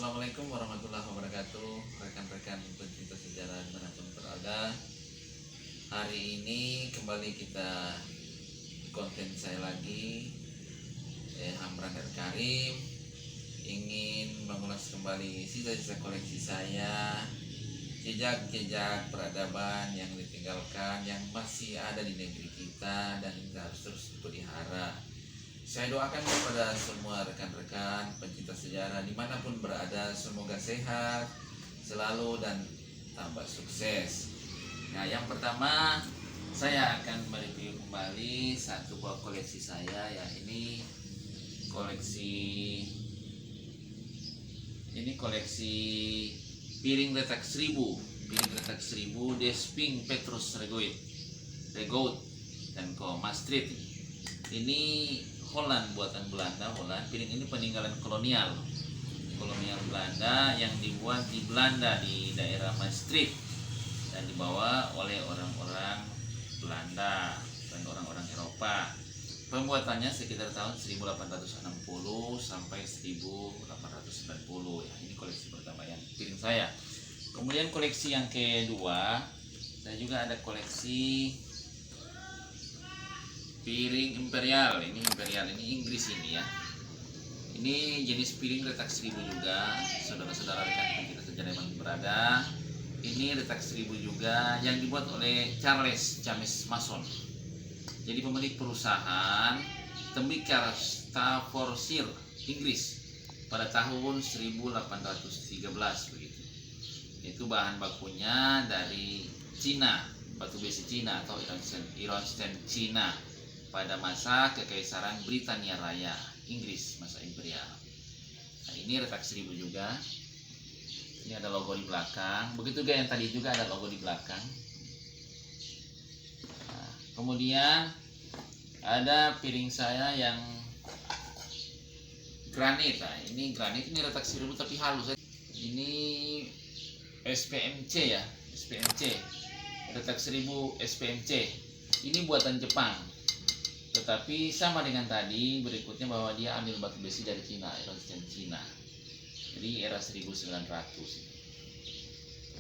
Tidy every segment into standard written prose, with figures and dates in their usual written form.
Assalamualaikum warahmatullahi wabarakatuh. Rekan-rekan pencinta sejarah dimanapun berada, hari ini kembali kita konten saya lagi, Hamran dan Karim ingin mengulas kembali sisa-sisa koleksi saya, jejak-jejak peradaban yang ditinggalkan yang masih ada di negeri kita dan kita harus terus dipelihara. Saya doakan kepada semua rekan-rekan pencinta sejarah dimanapun berada, semoga sehat selalu dan tambah sukses. Nah, yang pertama saya akan mereview kembali satu buah koleksi saya, ya koleksi piring retak 1000 Desping Petrus Regout dan Co. Maastricht. Ini Holland, buatan Belanda. Piring ini peninggalan kolonial Belanda yang dibuat di Belanda di daerah Maastricht dan dibawa oleh orang-orang Belanda dan orang-orang Eropa. Pembuatannya sekitar tahun 1860 sampai 1890 ya. Ini koleksi pertama yang piring saya. Kemudian koleksi yang kedua, saya juga ada koleksi piring imperial. Ini Inggris ini ya. Ini jenis piring retak 1000 juga, saudara-saudara rekan kita sejarah yang berada. Ini retak 1000 juga yang dibuat oleh Charles James Mason. Jadi pemilik perusahaan tembikar Staffordshire, Inggris pada tahun 1813 begitu. Itu bahan bakunya dari Cina, batu besi Cina atau Ironstone Cina pada masa Kekaisaran Britania Raya, Inggris, masa imperial. Nah, ini retak 1000 juga. Ini ada logo di belakang. Begitu juga yang tadi juga ada logo di belakang. Nah, kemudian ada piring saya yang granit. Nah, ini granit, ini retak 1000 tapi halus. Ini SPMC ya, SPMC. Retak 1000 SPMC. Ini buatan Jepang. Tetapi sama dengan tadi, berikutnya bahwa dia ambil batu besi dari Cina, Ironstone Cina. Jadi era 1900.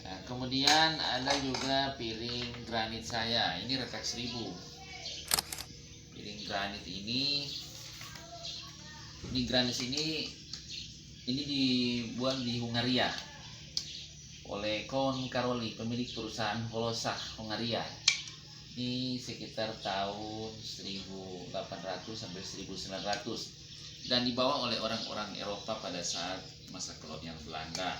Nah, kemudian ada juga piring granit saya. Ini retak 1000. Piring granit ini dibuat di Hungaria oleh Count Karoli, pemilik perusahaan Holosa Hungaria. Ini sekitar tahun 1800 sampai 1900 dan dibawa oleh orang-orang Eropa pada saat masa kolonial Belanda.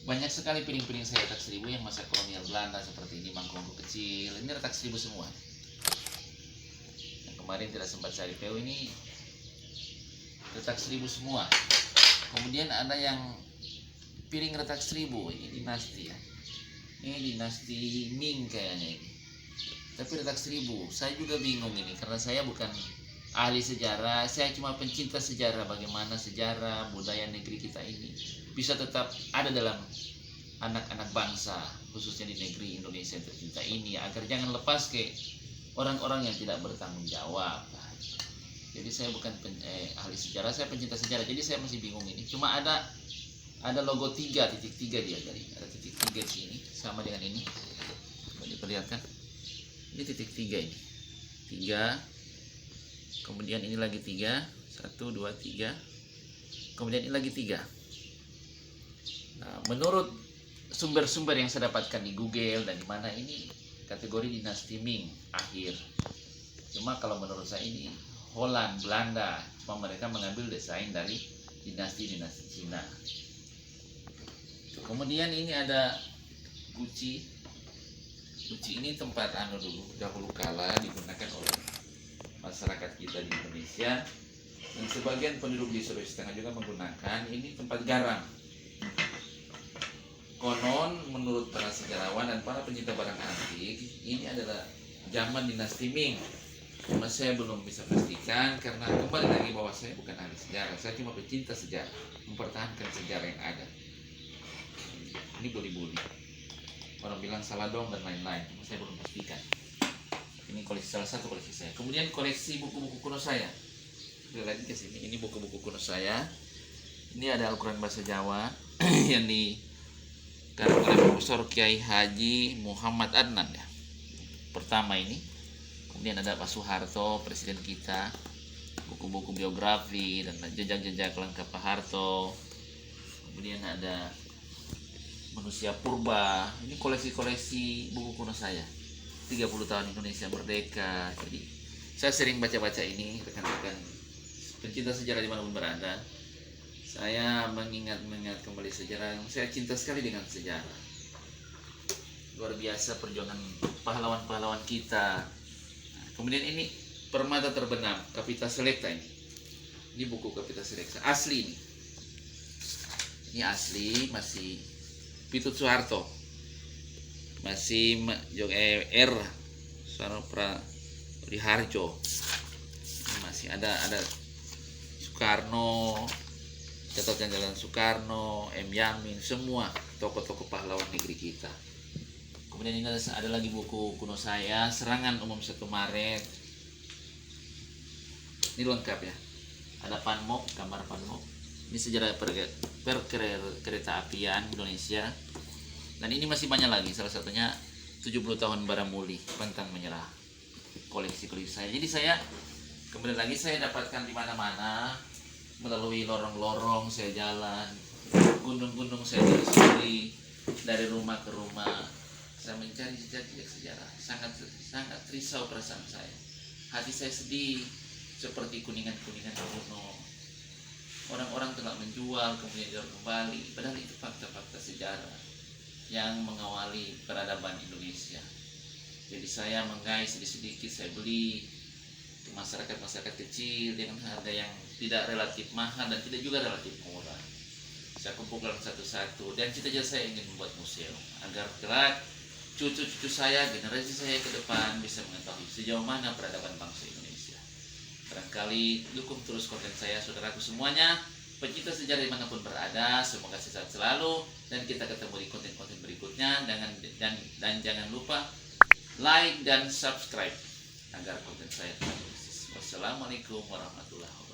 Banyak sekali piring-piring saya retak 1000 yang masa kolonial Belanda, seperti ini mangkok kecil. Ini retak 1000 semua. Yang kemarin tidak sempat saya review, ini retak 1000 semua. Kemudian ada yang piring retak 1000, ini dinasti ya. Ini dinasti Ming kayaknya ini. Tapi retak 1000, saya juga bingung ini karena saya bukan ahli sejarah, saya cuma pencinta sejarah, bagaimana sejarah budaya negeri kita ini bisa tetap ada dalam anak-anak bangsa, khususnya di negeri Indonesia yang tercinta ini, agar jangan lepas ke orang-orang yang tidak bertanggung jawab. Jadi saya bukan ahli sejarah, saya pencinta sejarah, jadi saya masih bingung ini. Cuma ada logo 3.3 dia, jadi ada titik 3 di sini, sama dengan ini. Coba diperlihatkan. Ini titik 3 ini. 3. Kemudian ini lagi 3. 1 2 3. Kemudian ini lagi 3. Nah, menurut sumber-sumber yang saya dapatkan di Google dan di mana, ini kategori dinasti Ming akhir. Cuma kalau menurut saya ini Holland, Belanda, cuma mereka mengambil desain dari dinasti-dinasti Cina. Kemudian ini ada guci. Guci ini tempat dahulu kala digunakan oleh masyarakat kita di Indonesia, dan sebagian penduduk di Sulawesi Tengah juga menggunakan ini tempat garam. Konon menurut para sejarawan dan para pencinta barang antik, ini adalah zaman dinasti Ming. Cuma saya belum bisa pastikan karena kembali lagi bahwa saya bukan ahli sejarah, saya cuma pecinta sejarah, mempertahankan sejarah yang ada. Ini buli-buli, orang bilang salah dong dan lain-lain, cuma saya belum pastikan. Ini salah satu koleksi saya. Kemudian koleksi buku-buku kuno saya. Lihat lagi ke sini, ini buku-buku kuno saya Ini ada Al-Quran bahasa Jawa yang dikarang oleh Profesor Kiai Haji Muhammad Adnan ya. Pertama ini. Kemudian ada Pak Soeharto, presiden kita, buku-buku biografi dan jejak-jejak lengkap Pak Harto. Kemudian ada Manusia Purba. Ini koleksi-koleksi buku kuno saya. 30 tahun Indonesia Merdeka. Jadi saya sering baca-baca ini, rekan-rekan pencinta sejarah dimanapun berada. Saya mengingat kembali sejarah. Saya cinta sekali dengan sejarah. Luar biasa perjuangan pahlawan-pahlawan kita. Nah, kemudian ini Permata Terbenam, Kapita Selecta ini. Ini buku Kapita Selecta asli ini. Ini asli, masih Pitut Soeharto. Masih R. Soeharto Pradiharjo. Ini masih ada Soekarno, catatan jalan Soekarno, M. Yamin, semua tokoh-tokoh pahlawan negeri kita. Kemudian ini ada lagi buku kuno saya, Serangan Umum 1 Maret. Ini lengkap ya. Ada Panmok, gambar Panmok. Ini sejarah perkereta apian Indonesia. Dan ini masih banyak lagi, salah satunya 70 tahun Baramuli, pantang menyerah. Koleksi saya. Jadi kemudian lagi saya dapatkan di mana-mana. Melalui lorong-lorong saya jalan, gunung-gunung saya telusuri, dari rumah ke rumah saya mencari jejak-jejak sejarah. Sangat risau perasaan saya, hati saya sedih seperti kuningan-kuningan kuno. Orang-orang telah menjual kemudian dijual kembali, padahal itu fakta-fakta sejarah yang mengawali peradaban Indonesia. Jadi saya menggais sedikit-sedikit, saya beli ke masyarakat kecil dengan harga yang tidak relatif mahal dan tidak juga relatif murah. Saya kumpulkan satu-satu dan cita-cita saya ingin membuat museum agar kelak cucu-cucu saya, generasi saya ke depan bisa mengetahui sejauh mana peradaban bangsa Indonesia. Barangkali dukung terus konten saya, saudaraku semuanya, pencinta sejarah dimanapun berada. Semoga sehat selalu dan kita ketemu di konten-konten berikutnya. Dan jangan lupa like dan subscribe agar konten saya tetap eksis. Wassalamualaikum warahmatullahi wabarakatuh.